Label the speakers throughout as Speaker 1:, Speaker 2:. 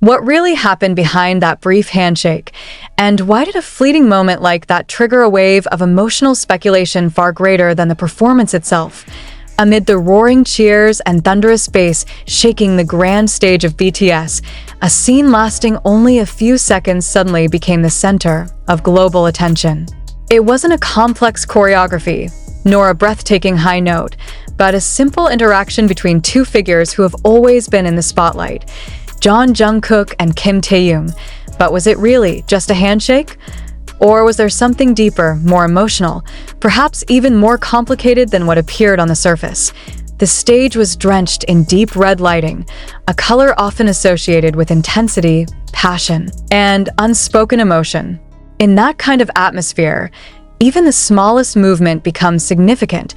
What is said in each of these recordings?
Speaker 1: What really happened behind that brief handshake? And why did a fleeting moment like that trigger a wave of emotional speculation far greater than the performance itself? Amid the roaring cheers and thunderous bass shaking the grand stage of BTS, a scene lasting only a few seconds suddenly became the center of global attention. It wasn't a complex choreography, nor a breathtaking high note, but a simple interaction between two figures who have always been in the spotlight, Jungkook and Kim Taeyoung. But was it really just a handshake? Or was there something deeper, more emotional, perhaps even more complicated than what appeared on the surface? The stage was drenched in deep red lighting, a color often associated with intensity, passion, and unspoken emotion. In that kind of atmosphere, even the smallest movement becomes significant,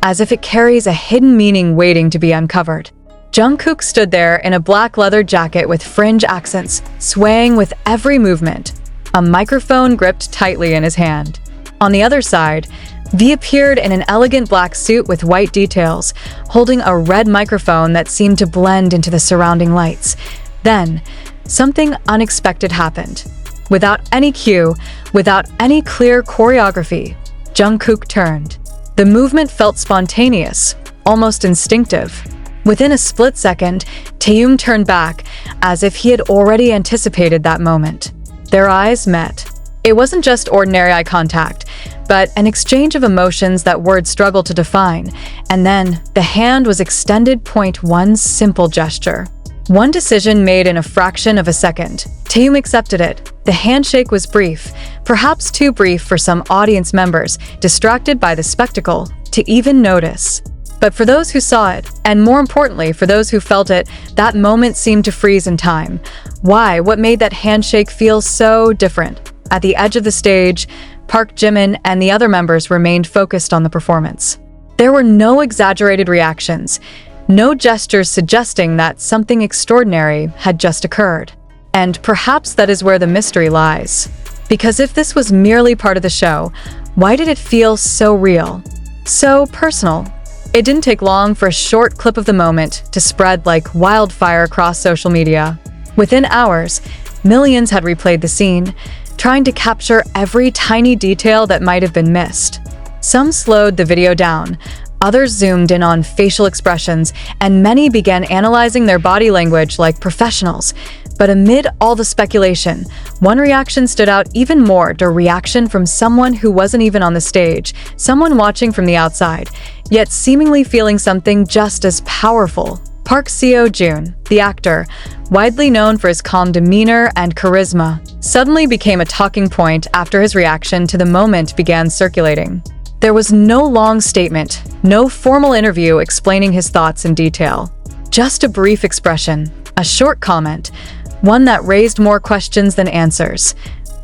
Speaker 1: as if it carries a hidden meaning waiting to be uncovered. Jungkook stood there in a black leather jacket with fringe accents, swaying with every movement, a microphone gripped tightly in his hand. On the other side, V appeared in an elegant black suit with white details, holding a red microphone that seemed to blend into the surrounding lights. Then, something unexpected happened. Without any cue, without any clear choreography, Jungkook turned. The movement felt spontaneous, almost instinctive. Within a split second, Taeyoung turned back, as if he had already anticipated that moment. Their eyes met. It wasn't just ordinary eye contact, but an exchange of emotions that words struggle to define, and then the hand was extended. One simple gesture. One decision made in a fraction of a second. Taeyoung accepted it. The handshake was brief, perhaps too brief for some audience members, distracted by the spectacle, to even notice. But for those who saw it, and more importantly for those who felt it, that moment seemed to freeze in time. Why? What made that handshake feel so different? At the edge of the stage, Park Jimin and the other members remained focused on the performance. There were no exaggerated reactions, no gestures suggesting that something extraordinary had just occurred. And perhaps that is where the mystery lies. Because if this was merely part of the show, why did it feel so real, so personal? It didn't take long for a short clip of the moment to spread like wildfire across social media. Within hours, millions had replayed the scene, trying to capture every tiny detail that might have been missed. Some slowed the video down, others zoomed in on facial expressions, and many began analyzing their body language like professionals. But amid all the speculation, one reaction stood out even more: the reaction from someone who wasn't even on the stage, someone watching from the outside, yet seemingly feeling something just as powerful. Park Seo Joon, the actor, widely known for his calm demeanor and charisma, suddenly became a talking point after his reaction to the moment began circulating. There was no long statement, no formal interview explaining his thoughts in detail. Just a brief expression, a short comment, one that raised more questions than answers.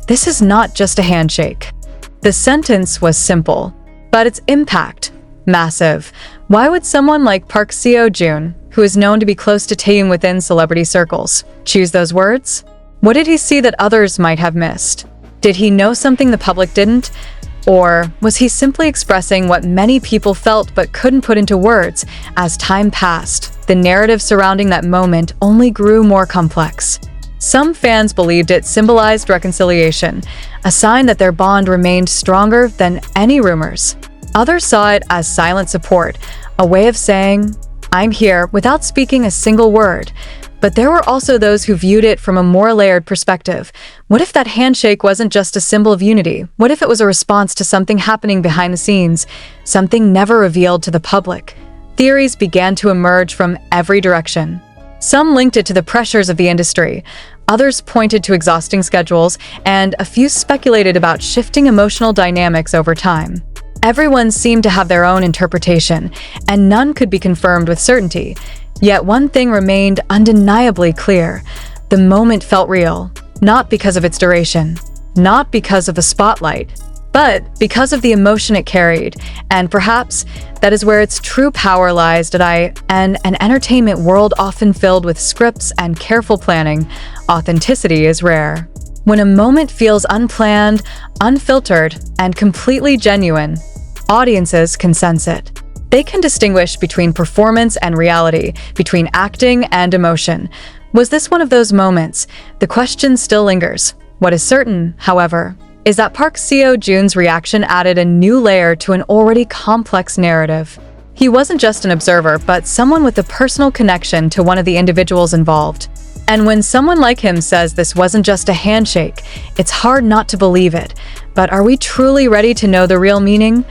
Speaker 1: This is not just a handshake. The sentence was simple, but its impact, massive. Why would someone like Park Seo Joon, who is known to be close to Taeyoung within celebrity circles, choose those words? What did he see that others might have missed? Did he know something the public didn't? Or was he simply expressing what many people felt but couldn't put into words? As time passed, the narrative surrounding that moment only grew more complex. Some fans believed it symbolized reconciliation, a sign that their bond remained stronger than any rumors. Others saw it as silent support, a way of saying, "I'm here," without speaking a single word. But there were also those who viewed it from a more layered perspective. What if that handshake wasn't just a symbol of unity? What if it was a response to something happening behind the scenes, something never revealed to the public? Theories began to emerge from every direction. Some linked it to the pressures of the industry, others pointed to exhausting schedules, and a few speculated about shifting emotional dynamics over time. Everyone seemed to have their own interpretation, and none could be confirmed with certainty. Yet one thing remained undeniably clear: the moment felt real, not because of its duration, not because of the spotlight, but because of the emotion it carried. And perhaps that is where its true power lies today. In an entertainment world often filled with scripts and careful planning, authenticity is rare. When a moment feels unplanned, unfiltered, and completely genuine, audiences can sense it. They can distinguish between performance and reality, between acting and emotion. Was this one of those moments? The question still lingers. What is certain, however, is that Park Seo Joon's reaction added a new layer to an already complex narrative. He wasn't just an observer, but someone with a personal connection to one of the individuals involved. And when someone like him says this wasn't just a handshake, it's hard not to believe it. But are we truly ready to know the real meaning?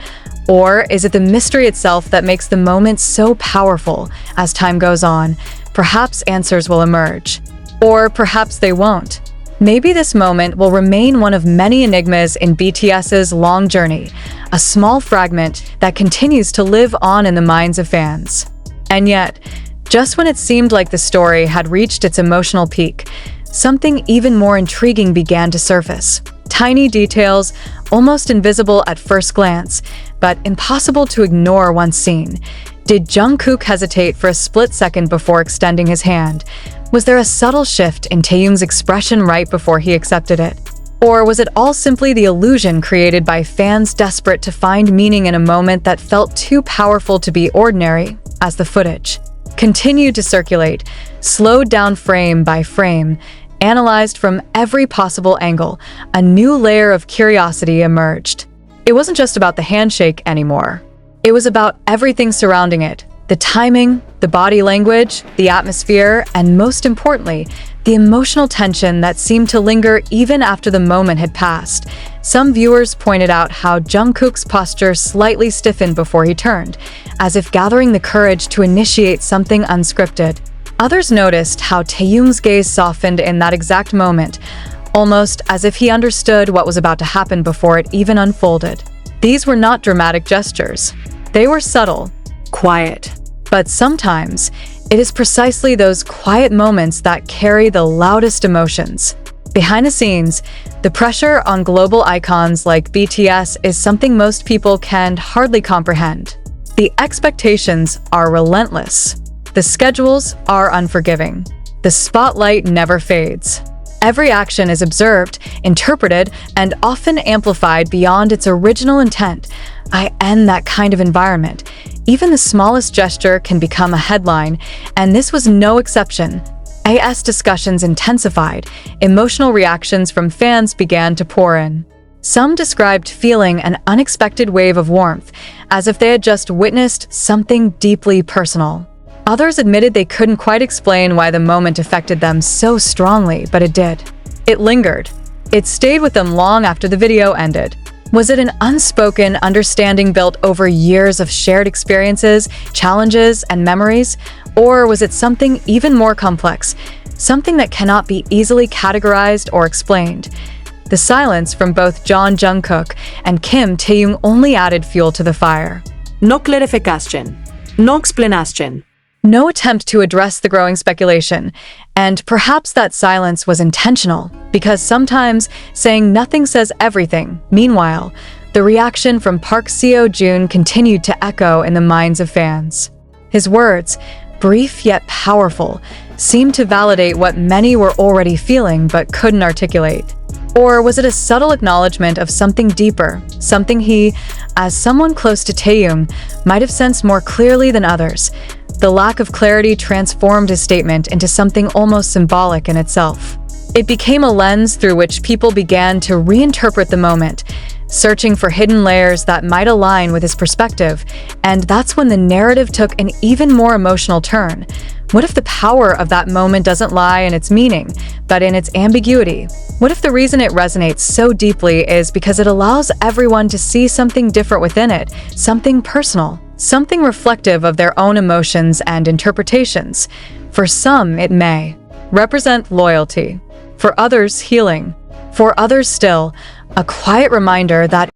Speaker 1: Or is it the mystery itself that makes the moment so powerful? As time goes on, perhaps answers will emerge. Or perhaps they won't. Maybe this moment will remain one of many enigmas in BTS's long journey, a small fragment that continues to live on in the minds of fans. And yet, just when it seemed like the story had reached its emotional peak, something even more intriguing began to surface. Tiny details, almost invisible at first glance, but impossible to ignore once seen. Did Jungkook hesitate for a split second before extending his hand? Was there a subtle shift in Taeyoung's expression right before he accepted it? Or was it all simply the illusion created by fans desperate to find meaning in a moment that felt too powerful to be ordinary? As the footage continued to circulate, slowed down frame by frame, analyzed from every possible angle, a new layer of curiosity emerged. It wasn't just about the handshake anymore. It was about everything surrounding it. The timing, the body language, the atmosphere, and most importantly, the emotional tension that seemed to linger even after the moment had passed. Some viewers pointed out how Jungkook's posture slightly stiffened before he turned, as if gathering the courage to initiate something unscripted. Others noticed how Taeyoung's gaze softened in that exact moment, almost as if he understood what was about to happen before it even unfolded. These were not dramatic gestures. They were subtle, quiet. But sometimes, it is precisely those quiet moments that carry the loudest emotions. Behind the scenes, the pressure on global icons like BTS is something most people can hardly comprehend. The expectations are relentless. The schedules are unforgiving. The spotlight never fades. Every action is observed, interpreted, and often amplified beyond its original intent. I end that kind of environment. Even the smallest gesture can become a headline, and this was no exception. AS discussions intensified, emotional reactions from fans began to pour in. Some described feeling an unexpected wave of warmth, as if they had just witnessed something deeply personal. Others admitted they couldn't quite explain why the moment affected them so strongly, but it did. It lingered. It stayed with them long after the video ended. Was it an unspoken understanding built over years of shared experiences, challenges, and memories? Or was it something even more complex, something that cannot be easily categorized or explained? The silence from both Jungkook and Kim Taeyoung only added fuel to the fire.
Speaker 2: No clarification. No explanation.
Speaker 1: No attempt to address the growing speculation, and perhaps that silence was intentional, because sometimes saying nothing says everything. Meanwhile, the reaction from Park Seo Joon continued to echo in the minds of fans. His words, brief yet powerful, seemed to validate what many were already feeling but couldn't articulate. Or was it a subtle acknowledgement of something deeper, something he, as someone close to Taeyoung, might have sensed more clearly than others? The lack of clarity transformed his statement into something almost symbolic in itself. It became a lens through which people began to reinterpret the moment, searching for hidden layers that might align with his perspective, and that's when the narrative took an even more emotional turn. What if the power of that moment doesn't lie in its meaning, but in its ambiguity? What if the reason it resonates so deeply is because it allows everyone to see something different within it, something personal, something reflective of their own emotions and interpretations? For some, it may represent loyalty. For others, healing. For others still, a quiet reminder that